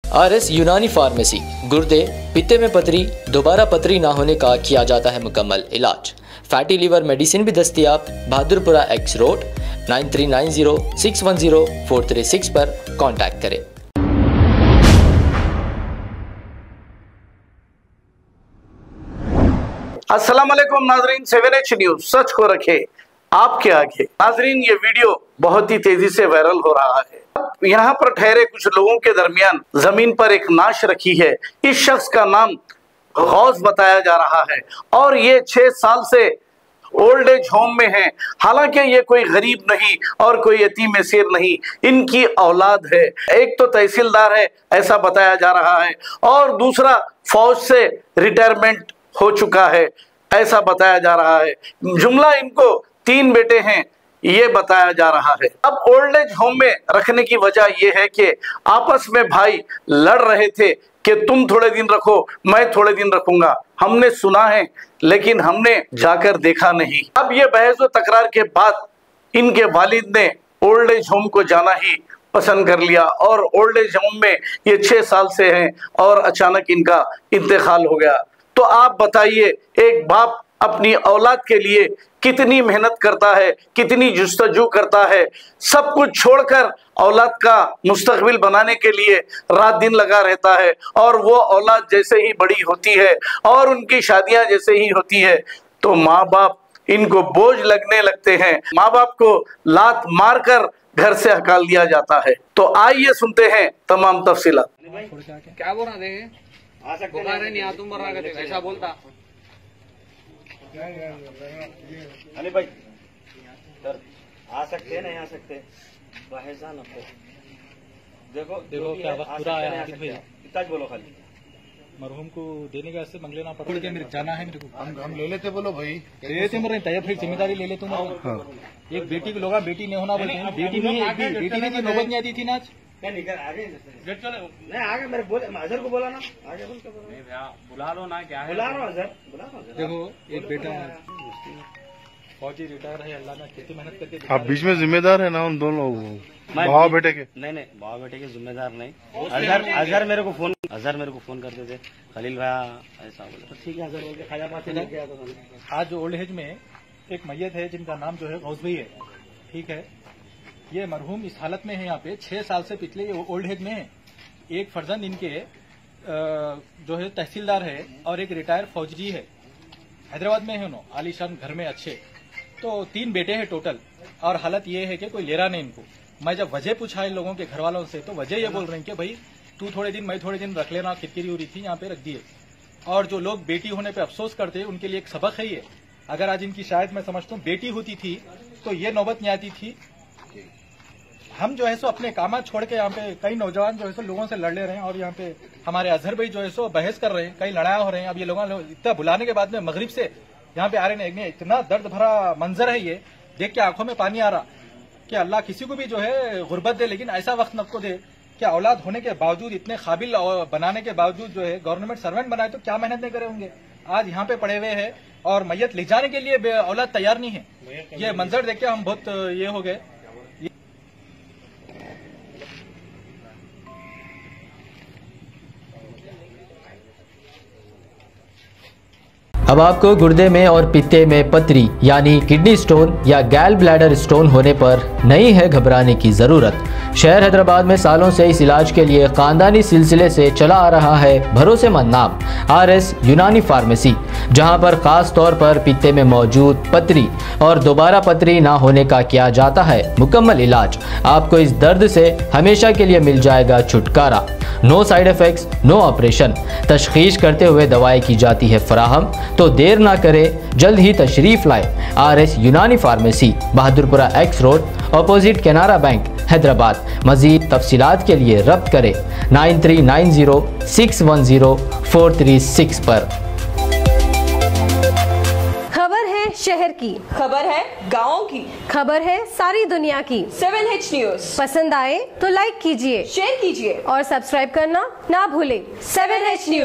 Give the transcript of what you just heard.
RS Unani pharmacy, गुर्दे, पित्ते में पथरी, दोबारा पथरी ना होने का किया जाता है मुकम्मल इलाज। फैटी लीवर मेडिसिन भी दस्तयाब। बहादुरपुरा X रोड 9390610436 पर कांटेक्ट करें। अस्सलाम वालेकुम नाजरीन, 7H न्यूज सच को रखे आपके आगे। नाजरीन, ये वीडियो बहुत ही तेजी से वायरल हो रहा है। यहाँ पर ठहरे कुछ लोगों के दरमियान जमीन पर एक नाश रखी है। इस शख्स का नाम गौस बताया जा रहा है और ये 6 साल से ओल्ड एज होम में है। हालांकि ये कोई गरीब नहीं और कोई यतीम असीर नहीं, इनकी औलाद है। एक तो तहसीलदार है ऐसा बताया जा रहा है और दूसरा फौज से रिटायरमेंट हो चुका है ऐसा बताया जा रहा है। जुमला इनको 3 बेटे हैं ये बताया जा रहा है। अब ओल्ड एज होम में रखने की वजह यह है कि आपस में भाई लड़ रहे थे कि तुम थोड़े दिन रखो मैं थोड़े दिन रखूंगा। हमने सुना है लेकिन हमने जाकर देखा नहीं। अब ये बहस व तकरार के बाद इनके वालिद ने ओल्ड एज होम को जाना ही पसंद कर लिया और ओल्ड एज होम में ये 6 साल से हैं और अचानक इनका इंतकाल हो गया। तो आप बताइए, एक बाप अपनी औलाद के लिए कितनी मेहनत करता है, कितनी जुस्तजू करता है, सब कुछ छोड़कर औलाद का मुस्तकबिल बनाने के लिए रात दिन लगा रहता है और वो औलाद जैसे ही बड़ी होती है और उनकी शादियां जैसे ही होती है तो माँ बाप इनको बोझ लगने लगते हैं। माँ बाप को लात मारकर घर से हकाल दिया जाता है। तो आइए सुनते हैं तमाम तफसीलात। क्या बोल रहा थे? बुखार है नहीं, आ तुम मर रहा ऐसा बोलता। अली भाई सर आ सकते हैं नहीं आ सकते? देखो क्या वक्त पूरा आया कितना बोलो खाली मरहूम को देने का ऐसे मंगलेना पड़ता है। मेरे जाना है मेरे को। हम ले लेते बोलो भाई, ले लेते मरे तैयार फिर जिम्मेदारी ले ले तुम। एक बेटी को लोग बेटी नहीं होना बोलते हैं। बेटी नहीं है, बेटी नहीं थी, नौबत नहीं आती थी ना। आज नहीं आगे नहीं आगे मेरे अजहर को बोला ना, आगे बुला लो ना। क्या है बुला लो अजहर, बुला लो। देखो एक बेटा फौजी रिटायर है, अल्लाह ने कितनी मेहनत करके। आप बीच में जिम्मेदार है ना उन दोनों भाव बेटे के? नहीं भाव बेटे के जिम्मेदार नहीं। अजहर मेरे को फोन करते थे, खलील भैया ऐसा बोले तो ठीक है अजहर बोल के खाया पाते लेके आया था। आज ओल्ड एज में एक मैयत है जिनका नाम जो है गौस भाई है, ठीक है। ये मरहूम इस हालत में है यहाँ पे 6 साल से पिछले ओल्ड एज में है। एक फर्जंद इनके जो है तहसीलदार है और एक रिटायर फौजी है, हैदराबाद में है उन्होंने आलीशान घर में अच्छे। तो 3 बेटे हैं टोटल और हालत ये है कि कोई ले रहा नहीं इनको। मैं जब वजह पूछा इन लोगों के घर वालों से तो वजह ये बोल रहे हैं कि भाई तू थोड़े दिन मैं थोड़े दिन रख लेना, किरकिरी हो रही थी यहाँ पे रख दिए। और जो लोग बेटी होने पे अफसोस करते हैं उनके लिए एक सबक है ये। अगर आज इनकी शायद मैं समझता हूँ बेटी होती थी तो ये नौबत नहीं आती थी। हम जो है सो अपने काम छोड़ के यहाँ पे कई नौजवान जो है सो लोगों से लड़ ले रहे हैं और यहाँ पे हमारे अजहर भाई जो है सो बहस कर रहे हैं, कई लड़ाई हो रहे हैं। अब ये लोग इतना बुलाने के बाद में मगरिब से यहाँ पे आ रहे हैं। इतना दर्द भरा मंजर है ये, देख के आंखों में पानी आ रहा कि अल्लाह किसी को भी जो है गुर्बत दे लेकिन ऐसा वक्त न को दे कि औलाद होने के बावजूद, इतने काबिल बनाने के बावजूद जो है गवर्नमेंट सर्वेंट बनाए तो क्या मेहनत नहीं करे होंगे। आज यहाँ पे पड़े हुए हैं और मैयत ले जाने के लिए औलाद तैयार नहीं है। ये मंजर देख के हम बहुत ये हो गए। अब आपको गुर्दे में और पित्ते में पथरी यानी किडनी स्टोन या गैल ब्लैडर स्टोन होने पर नहीं है घबराने की ज़रूरत। शहर हैदराबाद में सालों से इस इलाज के लिए ख़ानदानी सिलसिले से चला आ रहा है भरोसेमंद नाम RS यूनानी फार्मेसी, जहां पर ख़ास तौर पर पित्ते में मौजूद पथरी और दोबारा पथरी ना होने का किया जाता है मुकम्मल इलाज। आपको इस दर्द से हमेशा के लिए मिल जाएगा छुटकारा। No side effects, no operation. तशखीस करते हुए दवाएं की जाती है फराहम। तो देर ना करें, जल्द ही तशरीफ लाए RS Unani pharmacy, Bahadurpura X road, opposite Canara bank, Hyderabad. मजीद तफसीलात के लिए रब्त करें 9390610436 पर। खबर है शहर की, खबर है गाँव की, खबर है सारी दुनिया की। 7H न्यूज पसंद आए तो लाइक कीजिए, शेयर कीजिए और सब्सक्राइब करना ना भूलें। 7H news.